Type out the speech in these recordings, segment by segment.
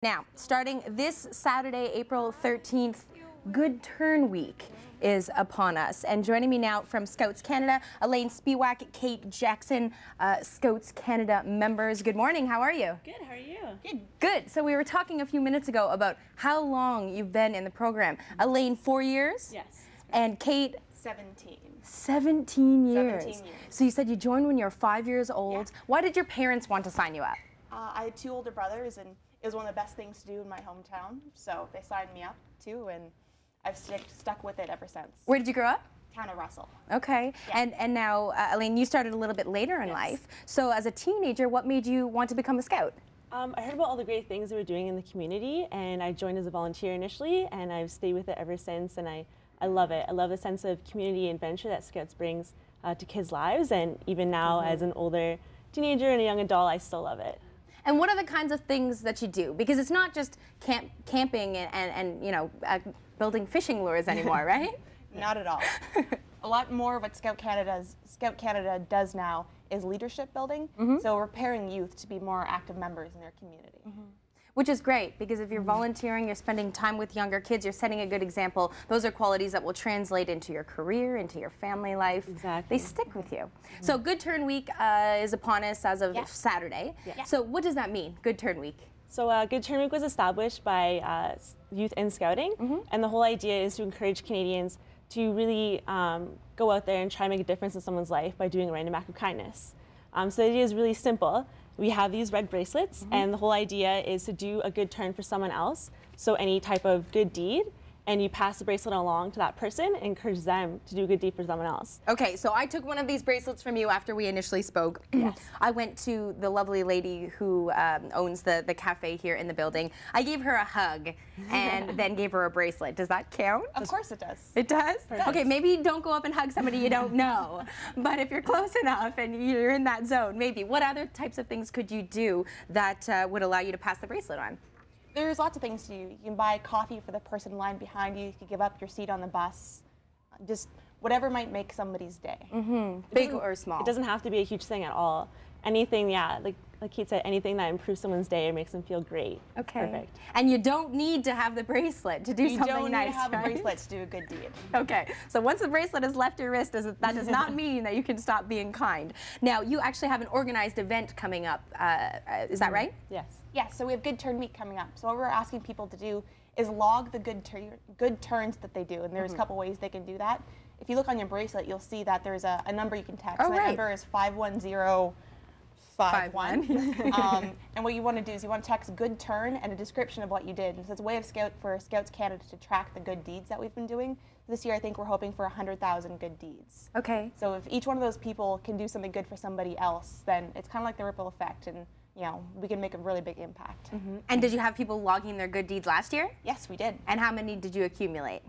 Now, starting this Saturday, April 13th, Good Turn Week is upon us. And joining me now from Scouts Canada, Alaine, Spiwak, Kate Jackson, Scouts Canada members. Good morning, how are you? Good, how are you? Good. Good. So we were talking a few minutes ago about how long you've been in the program. Alaine, 4 years? Yes. And Kate? 17. 17 years. 17 years. So you said you joined when you were 5 years old. Yeah. Why did your parents want to sign you up? I had two older brothers, and it was one of the best things to do in my hometown, so they signed me up too, and I've stuck with it ever since. Where did you grow up? Town of Russell. Okay. Yeah. And now, Alaine, you started a little bit later in life. So as a teenager, what made you want to become a scout? I heard about all the great things they were doing in the community, and I joined as a volunteer initially, and I've stayed with it ever since, and I love it. I love the sense of community and adventure that Scouts brings to kids' lives, and even now as an older teenager and a young adult, I still love it. And what are the kinds of things that you do? Because it's not just camping and you know, building fishing lures anymore, right? Not at all. A lot more of what Scout Canada does now is leadership building, so we're preparing youth to be more active members in their community. Which is great, because if you're volunteering, you're spending time with younger kids, you're setting a good example. Those are qualities that will translate into your career, into your family life. Exactly. They stick with you. So Good Turn Week is upon us as of Saturday. Yeah. So what does that mean, Good Turn Week? So Good Turn Week was established by youth in scouting, and the whole idea is to encourage Canadians to really go out there and try to make a difference in someone's life by doing a random act of kindness. So the idea is really simple. We have these red bracelets, and the whole idea is to do a good turn for someone else, so any type of good deed, and you pass the bracelet along to that person and encourage them to do a good deed for someone else. Okay, so I took one of these bracelets from you after we initially spoke. Yes. I went to the lovely lady who owns the cafe here in the building. I gave her a hug and then gave her a bracelet. Does that count? Of course it does. It does? It Okay, does. maybe don't go up and hug somebody you don't know. But if you're close enough and you're in that zone, maybe. What other types of things could you do that would allow you to pass the bracelet on? There's lots of things to do. You can buy coffee for the person lying behind you. You can give up your seat on the bus. Just whatever might make somebody's day. Big or small? It doesn't have to be a huge thing at all. Anything, like Kate said, anything that improves someone's day or makes them feel great. Okay. Perfect. And you don't need to have the bracelet to do something nice, You don't need to have right? a bracelet to do a good deed. Okay, so once the bracelet has left your wrist, that does not mean that you can stop being kind. Now, you actually have an organized event coming up. Is that right? Yes. Yes, so we have Good Turn Week coming up. So what we're asking people to do is log the good turns that they do, and there's a couple ways they can do that. If you look on your bracelet, you'll see that there's a number you can text. Oh, and that right. number is 51051. And what you want to do is you want to text good turn and a description of what you did. And so it's a way of for Scouts Canada to track the good deeds that we've been doing. This year, I think we're hoping for 100,000 good deeds. Okay. So if each one of those people can do something good for somebody else, then it's kind of like the ripple effect, and you know, we can make a really big impact. And did you have people logging their good deeds last year? Yes, we did. And how many did you accumulate?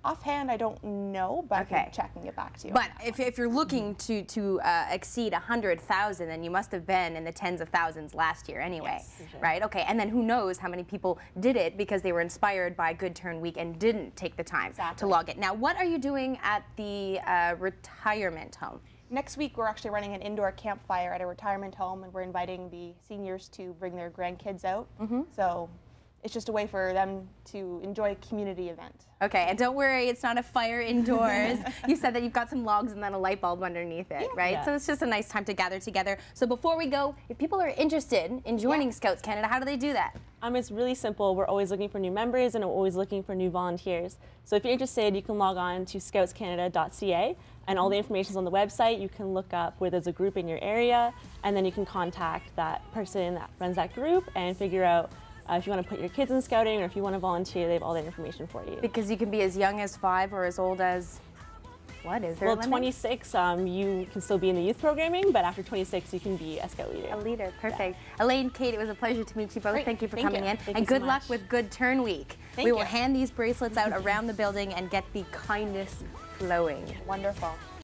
Offhand, I don't know, but Okay. I can check and get back to you. But if you're looking to exceed 100,000, then you must have been in the tens of thousands last year anyway, Yes, right? Okay, and then who knows how many people did it because they were inspired by Good Turn Week and didn't take the time to log it. Now, what are you doing at the retirement home? Next week, we're actually running an indoor campfire at a retirement home, and we're inviting the seniors to bring their grandkids out. So it's just a way for them to enjoy a community event. Okay, and don't worry, it's not a fire indoors. You said that you've got some logs and then a light bulb underneath it, right? Yeah. So it's just a nice time to gather together. So before we go, if people are interested in joining Scouts Canada, how do they do that? It's really simple. We're always looking for new members, and we're always looking for new volunteers. So if you're interested, you can log on to scoutscanada.ca, and all the information is on the website. You can look up where there's a group in your area, and then you can contact that person that runs that group and figure out if you want to put your kids in scouting or if you want to volunteer. They have all the information for you. Because you can be as young as 5 or as old as, what is there? Well, 26, you can still be in the youth programming, but after 26, you can be a scout leader. A leader, perfect. Alaine, Kate, it was a pleasure to meet you both. Great. Thank you for Thank coming you. in. Thank And you so good luck much. with Good Turn Week. Thank We will you. hand these bracelets out around the building and get the kindness flowing. Wonderful.